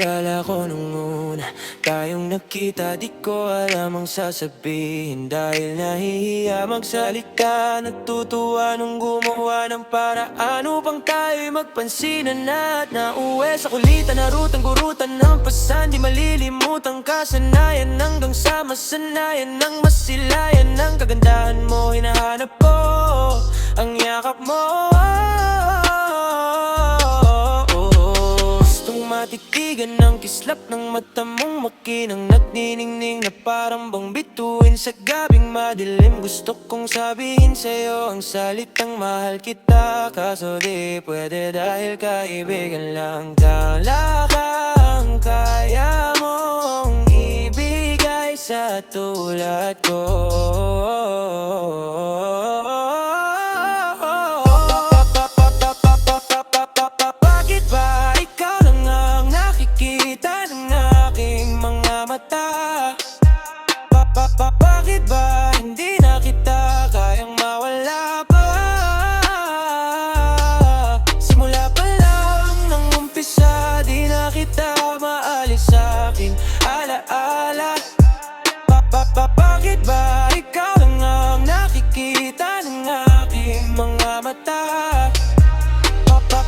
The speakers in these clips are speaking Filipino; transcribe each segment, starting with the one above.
nag-aaral ako nung una. Tayong nakita di ko alam ang sasabihin. Dahil nahihiya magsalita, natutuwa nung gumawa ng paraan upang tayo'y magpansinan at nauwi sa kulitan. Narutan-gurutan ng pasan, di malilimutang kasanayan. Hanggang sa masanayan ng masilayan ng kagandahan mo. Hinahanap ko ang yakap mo. Gustong matitigan ng kislap ng mata mong makinang nagniningning na parang bang bituin sa gabing madilim. Gusto kong sabihin sa'yo ang salitang mahal kita, kaso di pwede dahil kaibigan lang. Tala kang kaya mong ibigay sa tulad ko. Bakit ba ikaw lang ang nakikita ng aking mga mata? Bakit ba hindi na kita kayang mawala pa? Simula pa lang nang umpisa, di na kita maalis sa'king alaala. Bakit ba ikaw lang ang nakikita ng aking mga mata?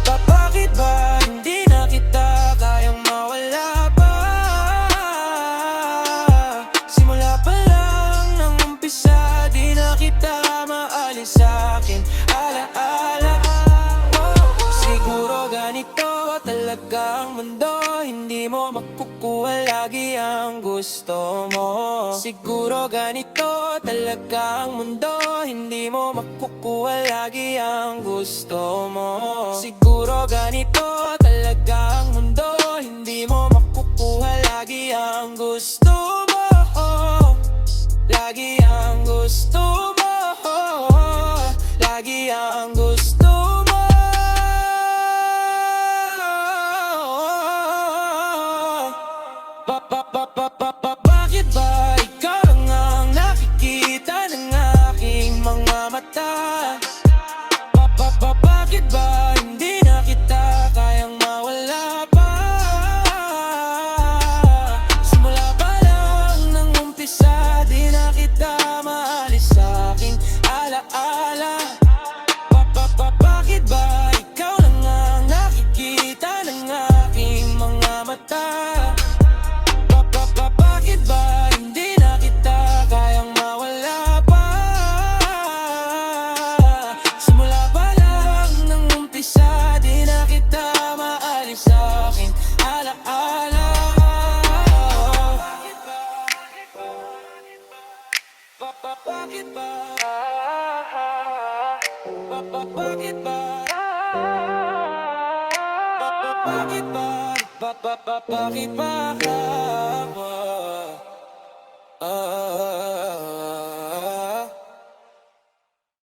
Bakit ba hindi na kita kayang mawala pa? Simula pa lang nang umpisa, di na kita maalis sa'kin alaala. Siguro ganito talaga ang mundo, hindi mo makukuha lagi ang gusto mo. Siguro ganito talaga ang mundo, hindi mo makukuha lagi ang gusto mo. Siguro ganito talaga ang mundo, hindi mo makukuha lagi ang gusto mo. Lagi ang gusto mo, lagi ang gusto mo. Bakit ba ikaw lang ang nakikita ng aking mga mata? Bakit ba hindi na kita kayang mawala pa? Simula pa lang nang umpisa, di na kita maalis sa'king alaala. Bakit ba ikaw lang ang nakikita ng aking mga mata? Bakit ba hindi na kita kayang mawala pa? Simula pa lang nang umpisa, di na kita maalis sa'king alaala. Bakit ba? Bakit ba? Bakit ba? Bakit ba?